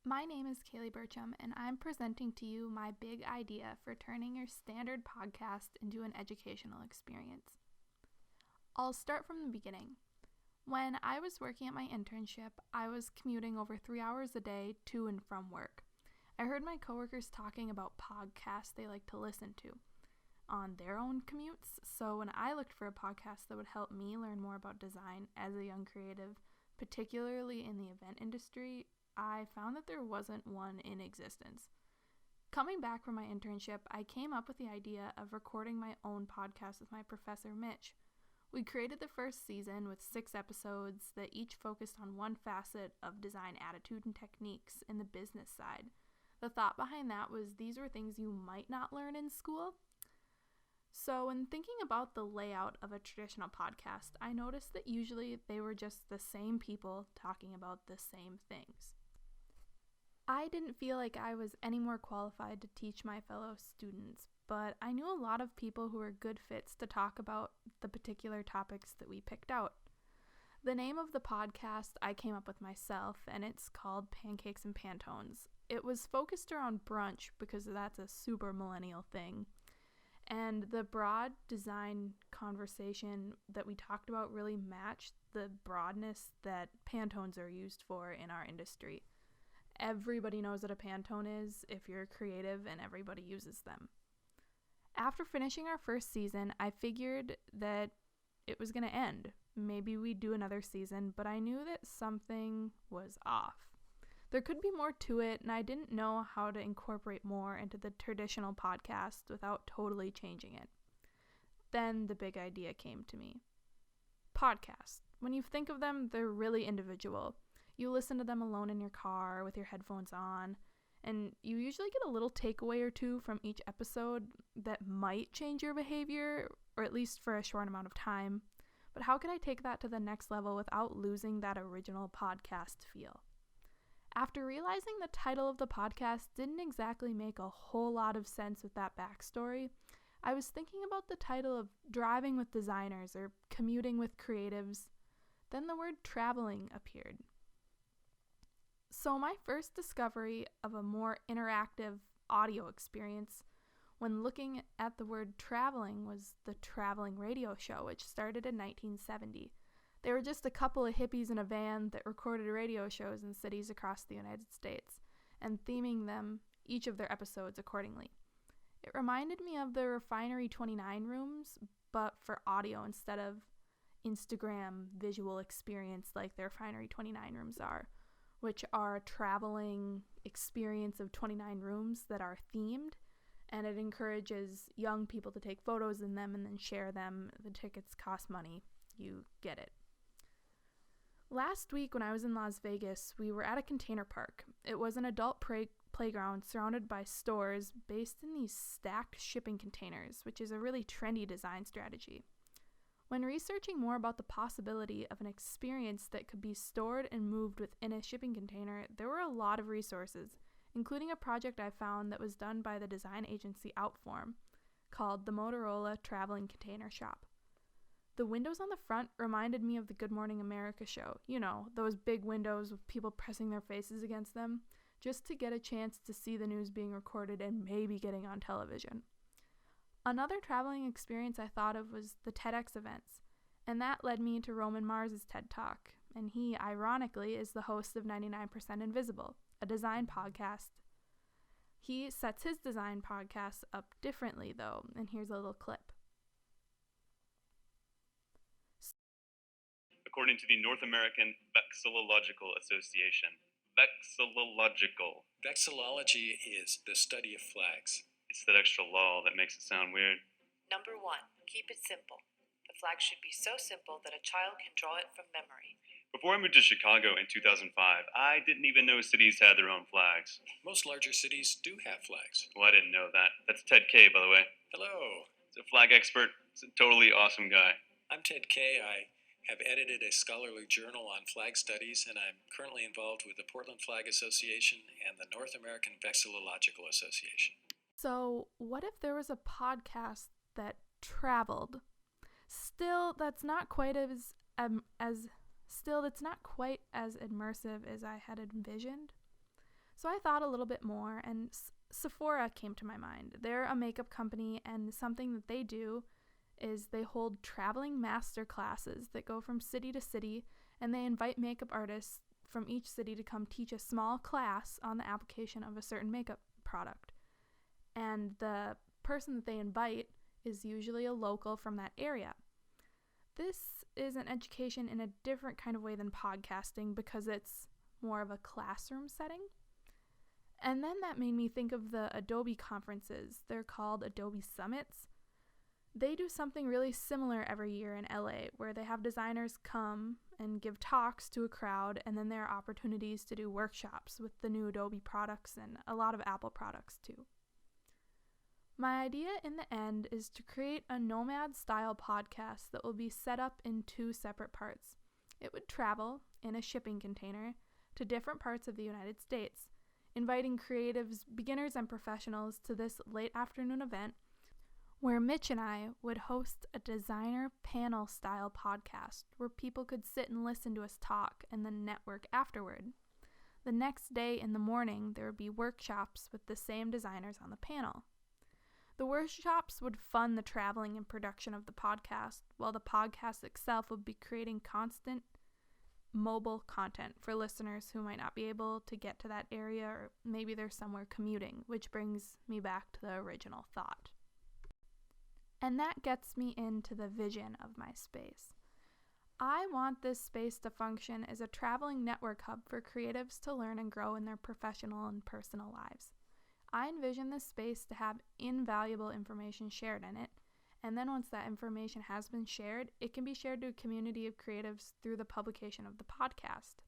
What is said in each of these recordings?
My name is cLiCkBaiT, and I'm presenting to you my big idea for turning your standard podcast into an educational experience. I'll start from the beginning. When I was working at my internship, I was commuting over 3 hours a day to and from work. I heard my coworkers talking about podcasts they like to listen to on their own commutes, so when I looked for a podcast that would help me learn more about design as a young creative, particularly in the event industry, I found that there wasn't one in existence. Coming back from my internship, I came up with the idea of recording my own podcast with my professor, Mitch. We created the first season with 6 episodes that each focused on one facet of design attitude and techniques in the business side. The thought behind that was these were things you might not learn in school. So when thinking about the layout of a traditional podcast, I noticed that usually they were just the same people talking about the same things. I didn't feel like I was any more qualified to teach my fellow students, but I knew a lot of people who were good fits to talk about the particular topics that we picked out. The name of the podcast I came up with myself, and it's called Pancakes and Pantones. It was focused around brunch because that's a super millennial thing. And the broad design conversation that we talked about really matched the broadness that Pantones are used for in our industry. Everybody knows what a Pantone is if you're creative, and everybody uses them. After finishing our first season, I figured that it was going to end. Maybe we'd do another season, but I knew that something was off. There could be more to it, and I didn't know how to incorporate more into the traditional podcast without totally changing it. Then the big idea came to me. Podcasts. When you think of them, they're really individual. You listen to them alone in your car with your headphones on, and you usually get a little takeaway or two from each episode that might change your behavior, or at least for a short amount of time. But how could I take that to the next level without losing that original podcast feel? After realizing the title of the podcast didn't exactly make a whole lot of sense with that backstory, I was thinking about the title of Driving with Designers or Commuting with Creatives. Then the word traveling appeared. So my first discovery of a more interactive audio experience when looking at the word traveling was the Traveling Radio Show, which started in 1970. They were just a couple of hippies in a van that recorded radio shows in cities across the United States and theming them, each of their episodes, accordingly. It reminded me of the Refinery 29 rooms, but for audio instead of Instagram visual experience like the Refinery 29 rooms are, which are a traveling experience of 29 rooms that are themed, and it encourages young people to take photos in them and then share them. The tickets cost money. You get it. Last week when I was in Las Vegas, we were at a container park. It was an adult playground surrounded by stores based in these stacked shipping containers, which is a really trendy design strategy. When researching more about the possibility of an experience that could be stored and moved within a shipping container, there were a lot of resources, including a project I found that was done by the design agency Outform, called the Motorola Traveling Container Shop. The windows on the front reminded me of the Good Morning America show. You know, those big windows with people pressing their faces against them, just to get a chance to see the news being recorded and maybe getting on television. Another traveling experience I thought of was the TEDx events, and that led me to Roman Mars' TED Talk, and he, ironically, is the host of 99% Invisible, a design podcast. He sets his design podcasts up differently, though, and here's a little clip. According to the North American Vexillological Association. Vexillological. Vexillology is the study of flags. It's that extra law that makes it sound weird. Number 1, keep it simple. The flag should be so simple that a child can draw it from memory. Before I moved to Chicago in 2005, I didn't even know cities had their own flags. Most larger cities do have flags. Well, I didn't know that. That's Ted K, by the way. Hello. He's a flag expert. He's a totally awesome guy. I'm Ted K. I have edited a scholarly journal on flag studies, and I'm currently involved with the Portland Flag Association and the North American Vexillological Association. So, what if there was a podcast that traveled? Still, that's not quite as immersive as I had envisioned. So I thought a little bit more, and Sephora came to my mind. They're a makeup company, and something that they do is they hold traveling master classes that go from city to city, and they invite makeup artists from each city to come teach a small class on the application of a certain makeup product. And the person that they invite is usually a local from that area. This is an education in a different kind of way than podcasting because it's more of a classroom setting. And then that made me think of the Adobe conferences. They're called Adobe Summits. They do something really similar every year in LA, where they have designers come and give talks to a crowd, and then there are opportunities to do workshops with the new Adobe products and a lot of Apple products too. My idea in the end is to create a nomad-style podcast that will be set up in 2 separate parts. It would travel in a shipping container to different parts of the United States, inviting creatives, beginners, and professionals to this late afternoon event where Mitch and I would host a designer panel-style podcast where people could sit and listen to us talk and then network afterward. The next day in the morning, there would be workshops with the same designers on the panel. The workshops would fund the traveling and production of the podcast, while the podcast itself would be creating constant mobile content for listeners who might not be able to get to that area, or maybe they're somewhere commuting, which brings me back to the original thought. And that gets me into the vision of my space. I want this space to function as a traveling network hub for creatives to learn and grow in their professional and personal lives. I envision this space to have invaluable information shared in it, and then once that information has been shared, it can be shared to a community of creatives through the publication of the podcast.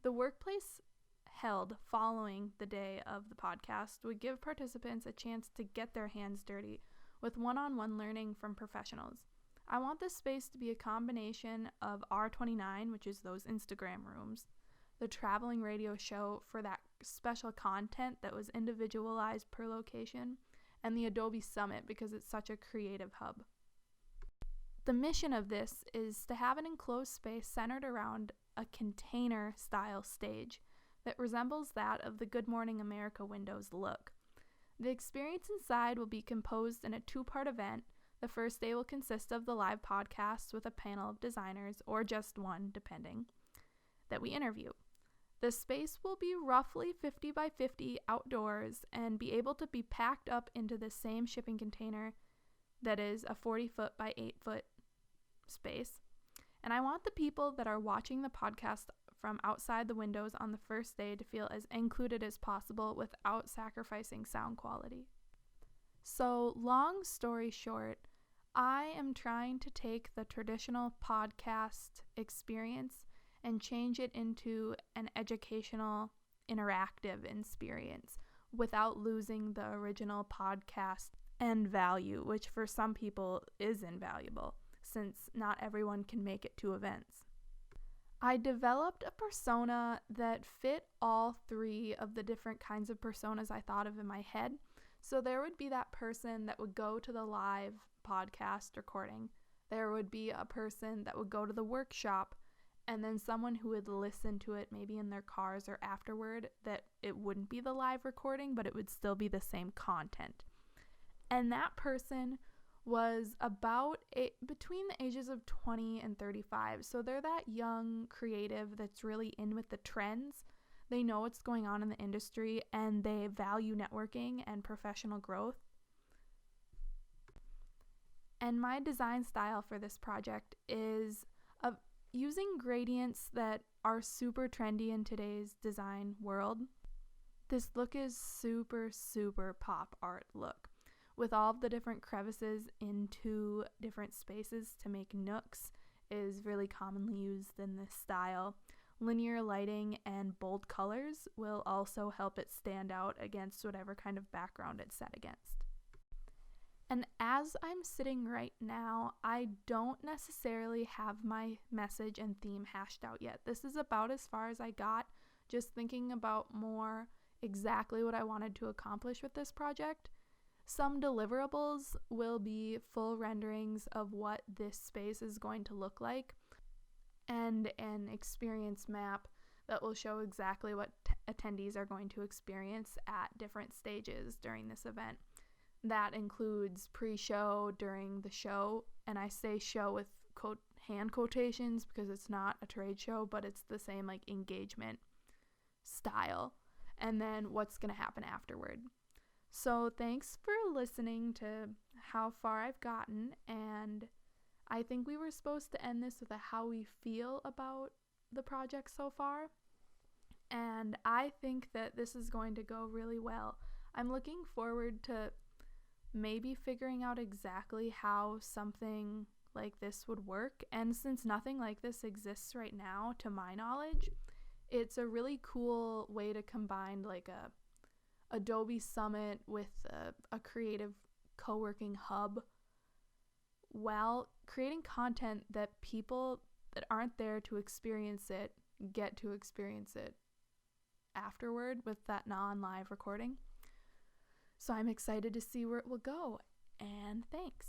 The workplace held following the day of the podcast would give participants a chance to get their hands dirty with one-on-one learning from professionals. I want this space to be a combination of R29, which is those Instagram rooms, the traveling radio show for that special content that was individualized per location, and the Adobe Summit because it's such a creative hub. The mission of this is to have an enclosed space centered around a container-style stage that resembles that of the Good Morning America Windows look. The experience inside will be composed in a 2-part event. The first day will consist of the live podcast with a panel of designers, or just one, depending, that we interview. The space will be roughly 50 by 50 outdoors and be able to be packed up into the same shipping container that is a 40-foot by 8-foot space. And I want the people that are watching the podcast from outside the windows on the first day to feel as included as possible without sacrificing sound quality. So, long story short, I am trying to take the traditional podcast experience and change it into an educational, interactive experience without losing the original podcast end value, which for some people is invaluable, since not everyone can make it to events. I developed a persona that fit all 3 of the different kinds of personas I thought of in my head. So there would be that person that would go to the live podcast recording. There would be a person that would go to the workshop, and then someone who would listen to it maybe in their cars or afterward, that it wouldn't be the live recording, but it would still be the same content. And that person was about between the ages of 20 and 35. So they're that young creative that's really in with the trends. They know what's going on in the industry, and they value networking and professional growth. And my design style for this project is of using gradients that are super trendy in today's design world. This look is super pop art look, with all of the different crevices into different spaces to make nooks is really commonly used in this style. Linear lighting and bold colors will also help it stand out against whatever kind of background it's set against. And as I'm sitting right now, I don't necessarily have my message and theme hashed out yet. This is about as far as I got, just thinking about more exactly what I wanted to accomplish with this project. Some deliverables will be full renderings of what this space is going to look like, and an experience map that will show exactly what attendees are going to experience at different stages during this event. That includes pre-show, during the show, and I say show with hand quotations because it's not a trade show, but it's the same like engagement style, and then what's going to happen afterward. So thanks for listening to how far I've gotten, and I think we were supposed to end this with a how we feel about the project so far, and I think that this is going to go really well. I'm looking forward to maybe figuring out exactly how something like this would work, and since nothing like this exists right now to my knowledge, it's a really cool way to combine like a Adobe Summit with a creative co-working hub while creating content that people that aren't there to experience it get to experience it afterward with that non-live recording. So I'm excited to see where it will go, and thanks.